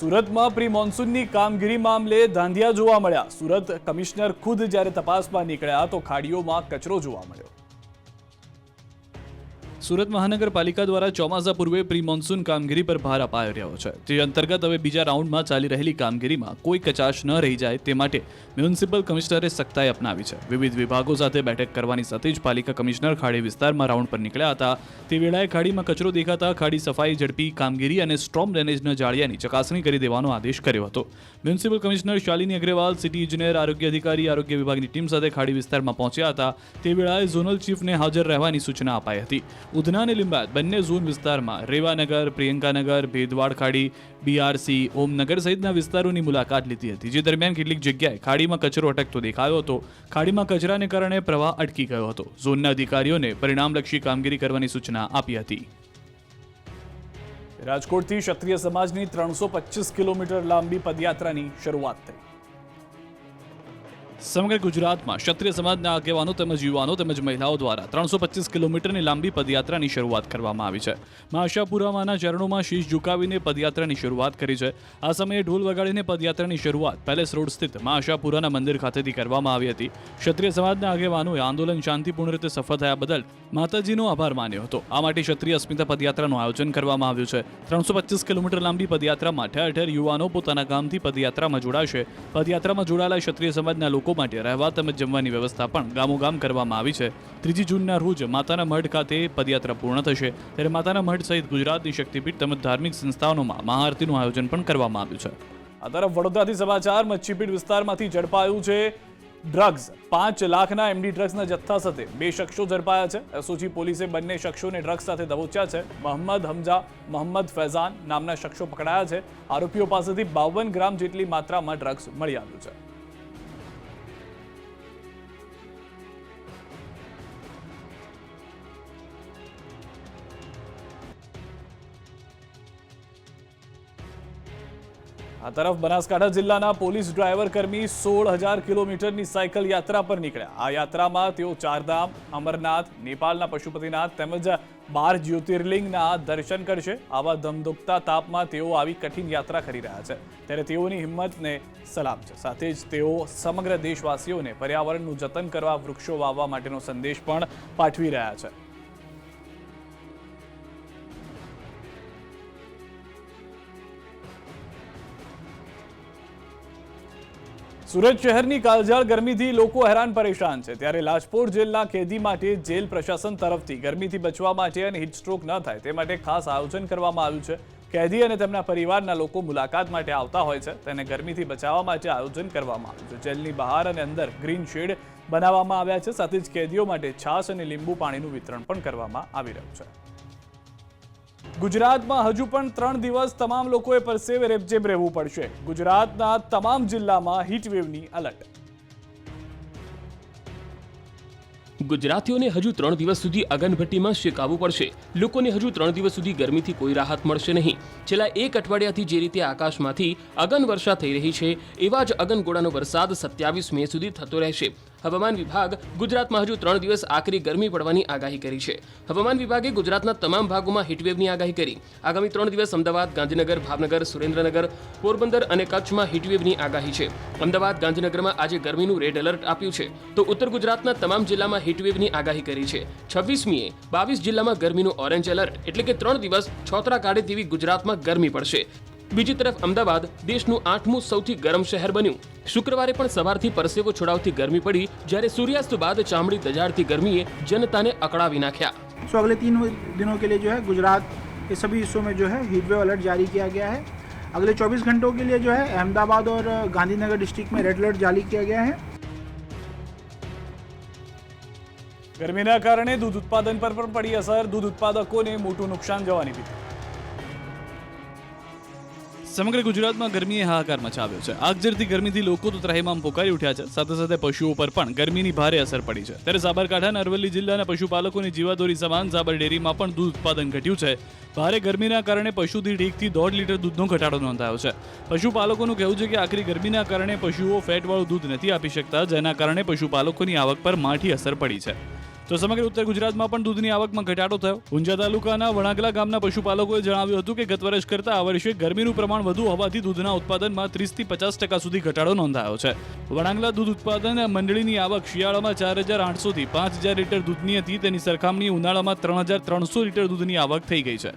સુરતમાં પ્રી મોન્સૂનની કામગીરી મામલે ધાંધિયા જોવા મળ્યા. સુરત કમિશનર ખુદ જ્યારે તપાસમાં નીકળ્યા તો ખાડીઓમાં કચરો જોવા મળ્યો. સુરત મહાનગરપાલિકા દ્વારા ચોમાસા પૂર્વે પ્રી મોન્સૂન કામગીરી પર ભાર અપાઈ રહ્યો છે. જે અંતર્ગત હવે બીજા રાઉન્ડમાં ચાલી રહેલી કામગીરીમાં કોઈ કચાશ ન રહી જાય તે માટે મ્યુનિસિપલ કમિશનરે સખ્તાઈ અપનાવી છે. વિવિધ વિભાગો સાથે બેઠક કરવાની સાથે જ પાલિકા કમિશનર ખાડી વિસ્તારમાં રાઉન્ડ પર નીકળ્યા હતા. તે વેળાએ ખાડીમાં કચરો દેખાતા ખાડી સફાઈ ઝડપી કામગીરી અને સ્ટ્રોમ ડ્રેનેજના જાળિયાની ચકાસણી કરી દેવાનો આદેશ કર્યો હતો. Municipal commissioner Shalini Agrawal, city ઇજનેર, આરોગ્ય અધિકારી, આરોગ્ય વિભાગની ટીમ સાથે ખાડી વિસ્તારમાં પહોંચ્યા હતા. તે વેળાએ ઝોનલ ચીફને હાજર રહેવાની સૂચના અપાઈ હતી. ઉધના અને લીંબાયત બંને ઝોન વિસ્તારમાં રેવાનગર, પ્રિયંકાનગર, ભેદવાડ ખાડી, બીઆરસી, ઓમનગર સહિતના વિસ્તારોની મુલાકાત લીધી હતી. જે દરમિયાન કેટલીક જગ્યાએ ખાડીમાં કચરો અટકતો દેખાયો હતો. ખાડીમાં કચરાને કારણે પ્રવાહ અટકી ગયો હતો. ઝોનના અધિકારીઓને પરિણામલક્ષી કામગીરી કરવાની સૂચના આપી હતી. રાજકોટથી ક્ષત્રિય સમાજની 325 કિલોમીટર લાંબી પદયાત્રાની શરૂઆત થઈ. સમગ્ર ગુજરાતમાં ક્ષત્રિય સમાજના આગેવાનો તેમજ યુવાનો તેમજ મહિલાઓ દ્વારા 325 કિલોમીટરની લાંબી પદયાત્રાની શરૂઆત કરવામાં આવી છે. મા આશાપુરામાંના ચરણોમાં શીશ ઝુકાવીને પદયાત્રાની શરૂઆત કરી છે. આ સમયે ઢોલ વગાડીને પદયાત્રાની શરૂઆત પેલેસ રોડ સ્થિત મા આશાપુરાના મંદિર ખાતેથી કરવામાં આવી હતી. ક્ષત્રિય સમાજના આગેવાનોએ આંદોલન શાંતિપૂર્ણ રીતે સફળ થયા બદલ માતાજીનો આભાર માન્યો હતો. આ માટે ક્ષત્રિય અસ્મિતા પદયાત્રાનું આયોજન કરવામાં આવ્યું છે. 325 કિલોમીટર લાંબી પદયાત્રામાં ઠેર ઠેર યુવાનો પોતાના ગામથી પદયાત્રામાં જોડાશે. પદયાત્રામાં જોડાયેલા ક્ષત્રિય સમાજના લોકો માટે રહેવા તેમજ જમવાની વ્યવસ્થા પણ ગામોગામ કરવામાં આવી છે. 3 જૂનના રોજ માતાના મઢ ખાતે પદયાત્રા પૂર્ણ થશે. ત્યારે માતાના મઢ સહિત ગુજરાતની શક્તિપીઠ તેમજ ધાર્મિક સંસ્થાઓમાં મહાઆરતીનું આયોજન પણ કરવામાં આવ્યું છે. આ તરફ વડોદરાથી સમાચાર. મચ્છીપીઠ વિસ્તારમાંથી ઝડપાયું છે ડ્રગ્સ. 5 લાખના એમડી ડ્રગ્સના જથ્થા સાથે 2 શખ્સો ઝડપાયા છે. એસઓજી પોલીસે બંને શખ્સોને ડ્રગ્સ સાથે દબોચ્યા છે. મોહમ્મદ હમઝા, મોહમ્મદ ફૈઝાન નામના શખ્સો પકડાયા છે. આરોપીઓ પાસેથી 52 ગ્રામ જેટલી માત્રામાં ડ્રગ્સ મળી આવ્યું છે. આ તરફ બનાસકાંઠા જિલ્લાના પોલીસ ડ્રાઈવર કર્મી 16,000 કિલોમીટરની સાયકલ યાત્રા પર નીકળ્યા. આ યાત્રામાં તેઓ ચારધામ, અમરનાથ, નેપાળના પશુપતિનાથ તેમજ 12 જ્યોતિર્લિંગના દર્શન કરશે. આવા ધમધોકતા તાપમાં તેઓ આવી કઠિન યાત્રા કરી રહ્યા છે. ત્યારે તેઓની હિંમતને સલામ છે. સાથે જ તેઓ સમગ્ર દેશવાસીઓને પર્યાવરણનું જતન કરવા, વૃક્ષો વાવવા માટેનો સંદેશ પણ પાઠવી રહ્યા છે. સુરત શહેરની કાળઝાળ ગરમીથી લોકો હેરાન પરેશાન છે. ત્યારે લાજપોર જેલના કેદી માટે જેલ પ્રશાસન તરફથી ગરમીથી બચવા માટે અને હીટસ્ટ્રોક ન થાય તે માટે ખાસ આયોજન કરવામાં આવ્યું છે. કેદી અને તેમના પરિવારના લોકો મુલાકાત માટે આવતા હોય છે. તેને ગરમીથી બચાવવા માટે આયોજન કરવામાં આવ્યું છે. જેલની બહાર અને અંદર ગ્રીન શેડ બનાવવામાં આવ્યા છે. સાથે જ કેદીઓ માટે છાશ અને લીંબુ પાણીનું વિતરણ પણ કરવામાં આવી રહ્યું છે. ગુજરાતમાં હજુ પણ 3 દિવસ તમામ લોકોએ પરસેવે રેબઝેબ રહેવું પડશે. ગુજરાતના તમામ જિલ્લામાં હીટવેવની એલર્ટ. ગુજરાતીઓને હજુ 3 દિવસ સુધી અગનભટ્ટીમાં શેકાવવું પડશે. લોકોને હજુ 3 દિવસ સુધી ગરમીથી કોઈ રાહત મળશે નહીં. છેલ્લા 1 અઠવાડિયાથી જે રીતે આકાશમાંથી અગન વર્ષા થઈ રહી છે, એવા જ અગનગોળાનો વરસાદ 27 મે સુધી થતો રહેશે. હવામાન વિભાગ ગુજરાતમાં હજુ 3 દિવસ આકરી ગરમી પડવાની આગાહી કરી છે. હવામાન વિભાગે ગુજરાતના તમામ ભાગોમાં હીટવેવની આગાહી કરી. આગામી 3 દિવસ અમદાવાદ, ગાંધીનગર, ભાવનગર, સુરેન્દ્રનગર, પોરબંદર અને કચ્છમાં હીટવેવની આગાહી છે. અમદાવાદ, ગાંધીનગરમાં આજે ગરમીનું રેડ એલર્ટ આપ્યું છે. તો ઉત્તર ગુજરાતના તમામ જિલ્લામાં હીટવેવની આગાહી કરી છે. 26મીએ 22 જિલ્લામાં ગરમીનું ઓરેન્જ એલર્ટ, એટલે કે 3 દિવસ છોતરા કાઢે તેવી ગુજરાતમાં ગરમી પડશે. બીજી તરફ અમદાવાદ દેશનું 8મું સૌથી ગરમ શહેર બન્યું. શુક્રવારે પણ સવારથી પરસેવો છોડાવતી ગરમી પડી, જ્યારે સૂર્યાસ્ત બાદ ચામડી દજાડતી ગરમીએ જનતાને અકળાવી નાખ્યા. सो अगले 3 दिनों के लिए जो है गुजरात के सभी हिस्सों में जो है हीट वेव अलर्ट जारी किया गया है. अगले 24 घंटों के लिए जो है अहमदाबाद और गांधीनगर डिस्ट्रिक्ट में रेड अलर्ट जारी किया गया है. ગરમીના કારણે દૂધ ઉત્પાદન પર પણ પડી અસર. દૂધ ઉત્પાદકોને મોટું નુકસાન જવાની ભીતિ. સમગ્ર ગુજરાતમાં ગરમીએ હાહાકાર મચાવ્યો છે. આગ ઝરતી ગરમીથી લોકો તો ત્રાહિમામ પોકારી ઉઠ્યા છે. સાથે સાથે પશુઓ પર પણ ગરમીની ભારે અસર પડી છે. ત્યારે સાબરકાંઠા અને અરવલ્લી જિલ્લાના પશુપાલકોની જીવાદોરી સમાન સાબર ડેરીમાં પણ દૂધ ઉત્પાદન ઘટ્યું છે. ભારે ગરમીના કારણે પશુ દીઠ 1 થી 1.5 લીટર દૂધનો ઘટાડો નોંધાયો છે. પશુપાલકોનું કહેવું છે કે આખરી ગરમીના કારણે પશુઓ ફેટવાળું દૂધ નથી આપી શકતા, જેના કારણે પશુપાલકોની આવક પર માઠી અસર પડી છે. તો સમગ્ર ઉત્તર ગુજરાતમાં પણ દૂધની આવકમાં ઘટાડો થયો. ઊંઝા તાલુકાના વણાગલા ગામના પશુપાલકોએ જણાવ્યું હતું કે ગત વર્ષ કરતાં આ વર્ષે ગરમીનું પ્રમાણ વધુ હોવાથી દૂધના ઉત્પાદનમાં 30 થી 50% સુધી ઘટાડો નોંધાયો છે. વણાગલા દૂધ ઉત્પાદન મંડળીની આવક શિયાળામાં 4,800 થી 5,000 લીટર દૂધની હતી. તેની સરખામણીએ ઉનાળામાં 3,300 લીટર દૂધની આવક થઈ ગઈ છે.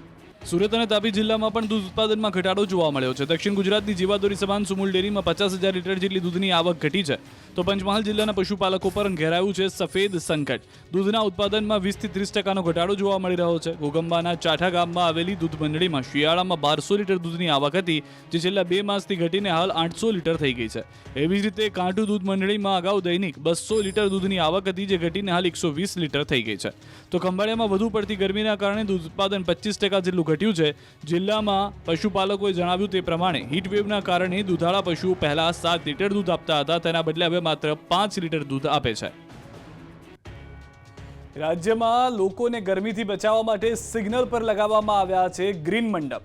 સુરત અને તાપી જિલ્લામાં પણ દૂધ ઉત્પાદનમાં ઘટાડો જોવા મળ્યો છે. દક્ષિણ ગુજરાતની જીવાદોરી સમાન સુમુલ ડેરીમાં 50,000 લીટર જેટલી દૂધની આવક ઘટી છે. તો પંચમહાલ જિલ્લાના પશુપાલકો પર ઘેરાયું છે સફેદ સંકટ. દૂધના ઉત્પાદનમાં 20 થી 30% ઘટાડો જોવા મળી રહ્યો છે. ઘોગંબાના ચાઠા ગામમાં આવેલી દૂધ મંડળીમાં શિયાળામાં 1200 લીટર દૂધની આવક હતી, જે છેલ્લા 2 માસથી ઘટીને હાલ 800 લીટર થઈ ગઈ છે. એવી જ રીતે કાંઠું દૂધ મંડળીમાં અગાઉ દૈનિક 200 લીટર દૂધની આવક હતી, જે ઘટીને હાલ 120 લીટર થઈ ગઈ છે. તો ખંભાળિયામાં વધુ પડતી ગરમીના કારણે દૂધ ઉત્પાદન 25% જેટલું ઘટ્યું છે. જિલ્લામાં પશુપાલકોએ જણાવ્યું તે પ્રમાણે હીટવેવના કારણે દૂધાળા પશુઓ પહેલા 7 લીટર દૂધ આપતા હતા, તેના બદલે હવે માત્ર 5 લીટર દૂધ આપે છે. રાજ્યમાં લોકોને ગરમીથી બચાવવા માટે સિગ્નલ પર લગાવવામાં આવ્યા છે ગ્રીન મંડપ.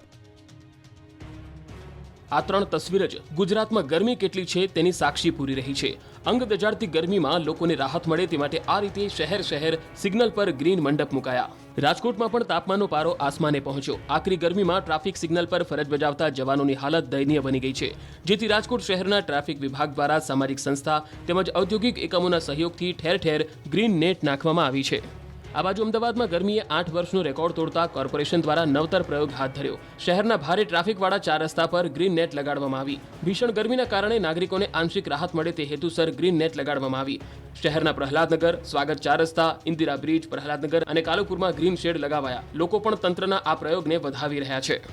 આ 3 તસવીર જ ગુજરાતમાં ગરમી કેટલી છે તેની સાક્ષી પૂરી રહી છે. અંગ દજાડતી ગરમીમાં લોકોને રાહત મળે તે માટે આ રીતે શહેર શહેર સિગ્નલ પર ગ્રીન મંડપ મુકાયા. રાજકોટમાં પણ તાપમાનનો પારો આસમાને પહોંચ્યો. આકરી ગરમીમાં ટ્રાફિક સિગ્નલ પર ફરજ બજાવતા જવાનોની હાલત દયનીય બની ગઈ છે, જેથી રાજકોટ શહેરના ટ્રાફિક વિભાગ દ્વારા સામાજિક સંસ્થા તેમજ ઔદ્યોગિક એકમોના સહયોગથી ઠેર ઠેર ગ્રીન નેટ નાખવામાં આવી છે. આ બાજુ અમદાવાદમાં ગરમીએ 8 વર્ષનો રેકોર્ડ તોડતા કોર્પોરેશન દ્વારા નવતર પ્રયોગ હાથ ધર્યો. શહેરના ભારે ટ્રાફિકવાળા 4 રસ્તા પર ગ્રીન નેટ લગાડવામાં આવી. ભીષણ ગરમીના કારણે નાગરિકોને આંશિક રાહત મળે તે હેતુસર ગ્રીન નેટ લગાડવામાં આવી. શહેરના પ્રહલાદનગર, સ્વાગત 4 રસ્તા, ઇન્દિરા બ્રિજ, પ્રહલાદનગર અને કાલુપુરમાં ગ્રીન શેડ લગાવાયા. લોકો પણ તંત્રના આ પ્રયોગને વધાવી રહ્યા છે.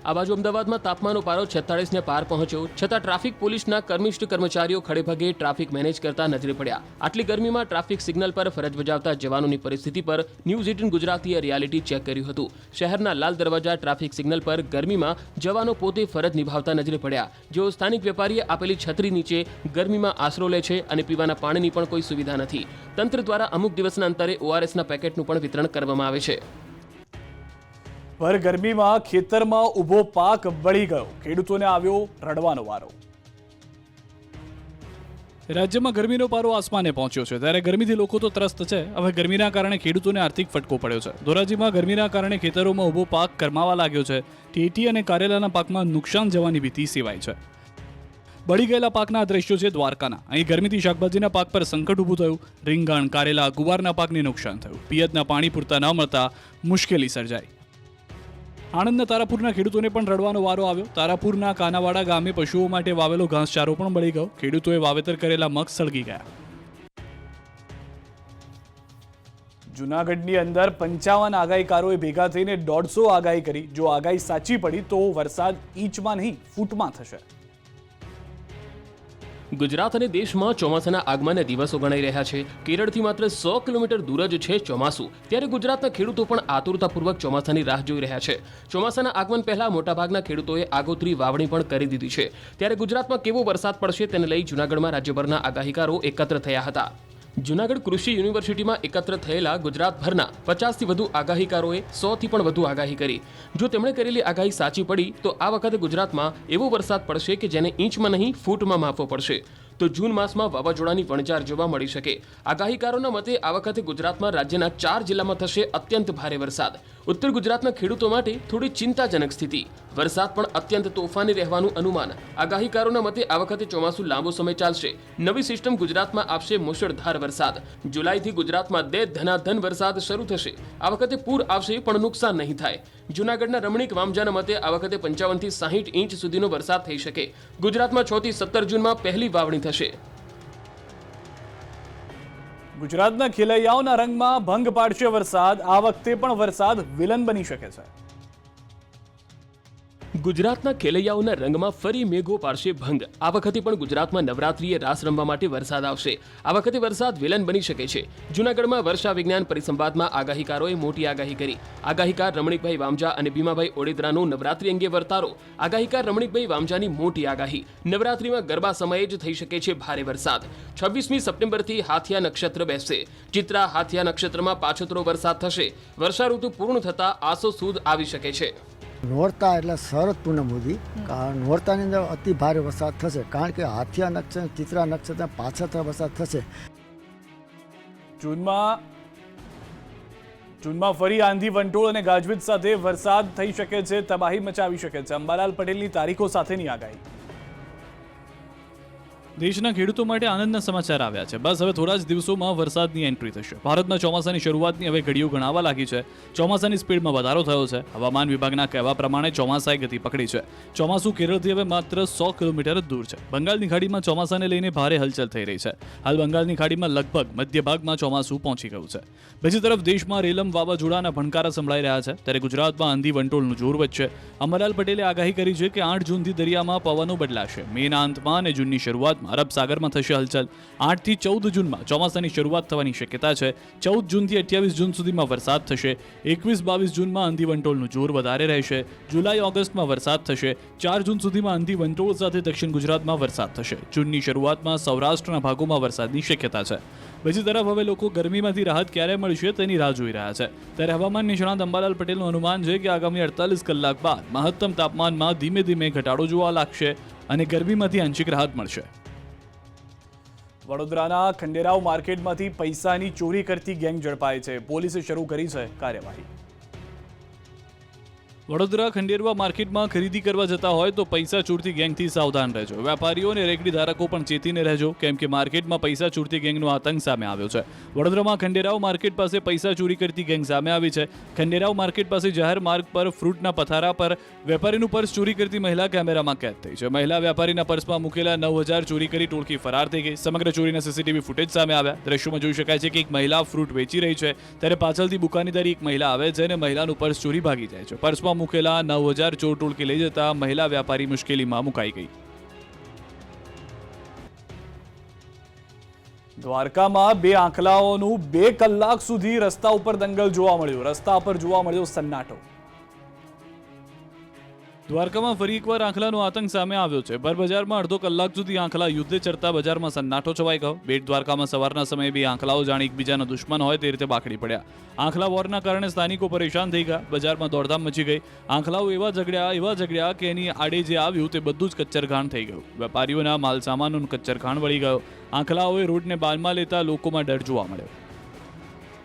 આ બાજુ અમદાવાદમાં તાપમાનનો પારો 46 ને પાર પહોંચ્યો, છતાં ટ્રાફિક પોલીસના કર્મિષ્ઠ કર્મચારીઓ ખડેભગે ટ્રાફિક મેનેજ કરતા નજરે પડ્યા. આટલી ગરમીમાં ટ્રાફિક સિગ્નલ પર ફરજ બજાવતા જવાનોની પરિસ્થિતિ પર ન્યૂઝ 18 ગુજરાતીએ રિયાલિટી ચેક કર્યું હતું. શહેરના લાલ દરવાજા ટ્રાફિક સિગ્નલ પર ગરમીમાં જવાનો પોતે ફરજ નિભાવતા નજરે પડ્યા, જેઓ સ્થાનિક વેપારીએ આપેલી છત્રી નીચે ગરમીમાં આશરો લે છે અને પીવાના પાણીની પણ કોઈ સુવિધા નથી. તંત્ર દ્વારા અમુક દિવસના અંતરે ORSના પેકેટનું પણ વિતરણ કરવામાં આવે છે. ભર ગરમીમાં ખેતરમાં ઊભો પાક બળી ગયો, ખેડૂતોને આવ્યો રડવાનો વારો. રાજ્યમાં ગરમીનો પારો આસમાને પહોંચ્યો છે, ત્યારે ગરમીથી લોકો તો ત્રસ્ત છે. હવે ગરમીના કારણે ખેડૂતોને આર્થિક ફટકો પડ્યો છે. ધોરાજીમાં ગરમીના કારણે ખેતરોમાં ઊભો પાક કરમાવા લાગ્યો છે. ટેટી અને કારેલાના પાકમાં નુકસાન જવાની ભીતિ સેવાય છે. બળી ગયેલા પાકના દ્રશ્યો છે દ્વારકાના. અહીં ગરમીથી શાકભાજીના પાક પર સંકટ ઊભું થયું. રીંગણ, કારેલા, ગુવારના પાકને નુકસાન થયું. પિયતના પાણી પૂરતા ન મળતા મુશ્કેલી સર્જાઈ. આણંદના તારાપુરના ખેડૂતોને પણ રડવાનો વારો આવ્યો. તારાપુરના કાનાવાડા ગામે પશુઓ માટે વાવેલો ઘાસચારો પણ બળી ગયો. ખેડૂતોએ વાવેતર કરેલા મગ સળગી ગયા. જૂનાગઢની અંદર 55 આગાહીકારોએ ભેગા થઈને 150 આગાહી કરી. જો આગાહી સાચી પડી તો વરસાદ ઇંચમાં નહીં ફૂટમાં થશે. ગુજરાત અને દેશમાં ચોમાસાના આગમનના દિવસો ગણાઈ રહ્યા છે. કેરળથી માત્ર 100 કિલોમીટર દૂર જ છે ચોમાસું. ત્યારે ગુજરાતના ખેડૂતો પણ આતુરતાપૂર્વક ચોમાસાની રાહ જોઈ રહ્યા છે. ચોમાસાના આગમન પહેલા મોટાભાગના ખેડૂતોએ આગોતરી વાવણી પણ કરી દીધી છે. ત્યારે ગુજરાતમાં કેવો વરસાદ પડશે તેને લઈ જૂનાગઢમાં રાજ્યભરના આગાહીકારો એકત્ર થયા હતા. જૂનાગઢ કૃષિ યુનિવર્સિટીમાં એકત્ર થયેલા ગુજરાતભરના 50 થી વધુ આગાહીકારોએ 100 થી પણ વધુ આગાહી કરી. જો તેમણે કરેલી આગાહી સાચી પડી તો આ વખતે ગુજરાતમાં એવો વરસાદ પડશે કે જેને ઇંચમાં નહીં ફૂટમાં માપવો પડશે. તો જૂન માસમાં વાવાઝોડાની વણઝાર જોવા મળી શકે. આગાહીકારોના મતે આ વખતે ગુજરાતમાં રાજ્યના 4 જિલ્લામાં થશે અત્યંત ભારે વરસાદ. ઉત્તર ગુજરાતના ખેડૂતો માટે થોડી ચિંતાજનક સ્થિતિ. વરસાદ પણ અત્યંત તોફાની રહેવાનું અનુમાન. આગાહીકારોના મતે આ વખતે ચોમાસું લાંબો સમય ચાલશે. નવી સિસ્ટમ ગુજરાતમાં આપશે મુશળધાર વરસાદ. જુલાઈથી ગુજરાતમાં ધનાધન વરસાદ શરૂ થશે. આ વખતે પૂર આવશે પણ નુકસાન નહીં થાય. જૂનાગઢના રમણીક વામજાના મતે આ વખતે 55 થી 60 ઇંચ સુધીનો વરસાદ થઈ શકે. ગુજરાતમાં 6 થી 17 જૂનમાં પહેલી વાવણી થશે. ગુજરાતના ખેલૈયાઓના રંગમાં ભંગ પાડશે વરસાદ. આ વખતે પણ વરસાદ વિલન બની શકે છે. ગુજરાતના ખેલૈયાઓના રંગમાં ફરી મેઘો પાડશે ભંગ. આ વખતે પણ ગુજરાતમાં નવરાત્રિએ રાસ રમવા માટે વરસાદ આવશે. આ વખતે વરસાદ વિલન બની શકે છે. જૂનાગઢમાં વર્ષા વિજ્ઞાન પરિસંવાદમાં આગાહીકારોએ મોટી આગાહી કરી. આગાહીકાર રમણીકભાઈ વામજા અને ભીમાભાઈ ઓડેદરાનો નવરાત્રિ અંગે વર્તારો. આગાહીકાર રમણીકભાઈ વામજાની મોટી આગાહી. નવરાત્રિમાં ગરબા સમયે જ થઈ શકે છે ભારે વરસાદ. 26મી સપ્ટેમ્બરથી હાથિયા નક્ષત્ર બેસશે. ચિત્રા હાથિયા નક્ષત્રમાં પાછોતરો વરસાદ થશે. વર્ષા ઋતુ પૂર્ણ થતા આસો સુદ આવી શકે છે. નોરતા એટલે શરદ પૂનમ સુધી નોરતાની અંદર અતિ ભારે વરસાદ થશે, કારણ કે હાથિયા નક્ષત્ર ચિત્રા નક્ષત્ર પાછળ વરસાદ થશે. જૂનમાં ફરી આંધી વંટોળ અને ગાજવીજ સાથે વરસાદ થઈ શકે છે, તબાહી મચાવી શકે છે. અંબાલાલ પટેલની તારીખો સાથેની આગાહી. દેશના ખેડૂતો માટે આનંદના સમાચાર આવ્યા છે. બસ હવે થોડા જ દિવસોમાં વરસાદની એન્ટ્રી થશે. ભારતમાં ચોમાસાની શરૂઆતની હવે ઘડીઓ ગણાવા લાગી છે. ચોમાસાની સ્પીડમાં વધારો થયો છે. હવામાન વિભાગના કહેવા પ્રમાણે ચોમાસાએ ગતિ પકડી છે. ચોમાસું કેરળથી હવે માત્ર 100 કિલોમીટર જ દૂર છે. બંગાળની ખાડીમાં ચોમાસાને લઈને ભારે હલચલ થઈ રહી છે. હાલ બંગાળની ખાડીમાં લગભગ મધ્ય ભાગમાં ચોમાસું પહોંચી ગયું છે. બીજી તરફ દેશમાં રેલમ વાવાઝોડાના ભણકારા સંભળાઈ રહ્યા છે, ત્યારે ગુજરાતમાં આંધી વંટોળનું જોર વધશે. અંબાલાલ પટેલે આગાહી કરી છે કે 8 જૂનથી દરિયામાં પવનો બદલાશે. મેના અંતમાં અને જૂનની શરૂઆતમાં અરબ સાગરમાં થશે હલચલ. 8 થી 14 જૂનમાં ચોમાસાની શરૂઆત થવાની શક્યતા છે. 14 જૂનથી 28 જૂન સુધીમાં વરસાદ થશે. 21-22 જૂનમાં આંધી વંટોળનું જોર વધારે રહેશે. જુલાઈ-ઓગસ્ટમાં વરસાદ થશે. 4 જૂન સુધીમાં આંધી વંટોળ સાથે દક્ષિણ ગુજરાતમાં વરસાદ થશે. જૂનની શરૂઆતમાં સૌરાષ્ટ્રના ભાગોમાં વરસાદની શક્યતા છે. બીજી તરફ હવે લોકો ગરમીમાંથી રાહત ક્યારે મળશે તેની રાહ જોઈ રહ્યા છે. ત્યારે હવામાન નિષ્ણાત અંબાલાલ પટેલનું અનુમાન છે કે આગામી 48 કલાક બાદ મહત્તમ તાપમાનમાં ધીમે ધીમે ઘટાડો જોવા લાગશે અને ગરમીમાંથી આંશિક રાહત મળશે. વડોદરાના ખંડેરાવ માર્કેટમાંથી પૈસાની ચોરી કરતી ગેંગ ઝડપાઈ છે. પોલીસે શરૂ કરી છે કાર્યવાહી. વડોદરા ખંડેરવા માર્કેટમાં ખરીદી કરવા જતા હોય તો પૈસા ચોરતી ગેંગથી સાવધાન રહેજો. વેપારીઓ અને રેકડી ધારકો પણ ચેતીને રહેજો, કેમ કે માર્કેટમાં પૈસા ચોરતી ગેંગનો આતંક સામે આવ્યો છે. વડોદરામાં ખંડેરાવ માર્કેટ પાસે પૈસા ચોરી કરતી ગેંગ સામે આવી છે. ખંડેરાવ માર્કેટ પાસે જાહેર માર્ગ પર ફ્રૂટના પથારા પર વેપારીનું પર્સ ચોરી કરતી મહિલા કેમેરામાં કેદ થઈ છે. મહિલા વેપારીના પર્સમાં મૂકેલા 9,000 ચોરી કરી ટોળકી ફરાર થઈ ગઈ. સમગ્ર ચોરીના સીસીટીવી ફૂટેજ સામે આવ્યા. દ્રશ્યોમાં જોઈ શકાય છે કે એક મહિલા ફ્રૂટ વેચી રહી છે, ત્યારે પાછળથી બુકાનીદારી એક મહિલા આવે છે અને મહિલાનું પર્સ ચોરી ભાગી જાય છે. પર્સમાં મૂકેલા 9,000 ચોર ટોળકી લઈ જતા મહિલા વેપારી મુશ્કેલીમાં મુકાઈ ગઈ. દ્વારકામાં 2 આંખલાઓનું 2 કલાક સુધી રસ્તા ઉપર દંગલ જોવા મળ્યું. રસ્તા પર જોવા મળ્યો સન્નાટો. દ્વારકામાં ફરી એકવાર આંખલાનો આતંક સામે આવ્યો છે. બજારમાં અડધો કલાક સુધી આંખલા યુદ્ધે ચડતા બજારમાં સન્નાટો છવાઈ ગયો. બેટ દ્વારકામાં સવારના સમયે 2 આંખલાઓ જાણે એકબીજાના દુશ્મન હોય તે રીતે બાખડી પડ્યા. આંખલા વોરના કારણે સ્થાનિકો પરેશાન થઈ ગયા. બજારમાં દોડધામ મચી ગઈ. આંખલાઓ એવા ઝઘડ્યા કે એની આડે જે આવ્યું તે બધું જ કચ્ચરઘાણ થઈ ગયું. વેપારીઓના માલ સામાનનું કચ્ચરઘાણ વળી ગયો. આંખલાઓએ રોડને બાનમાં લેતા લોકોમાં ડર જોવા મળ્યો.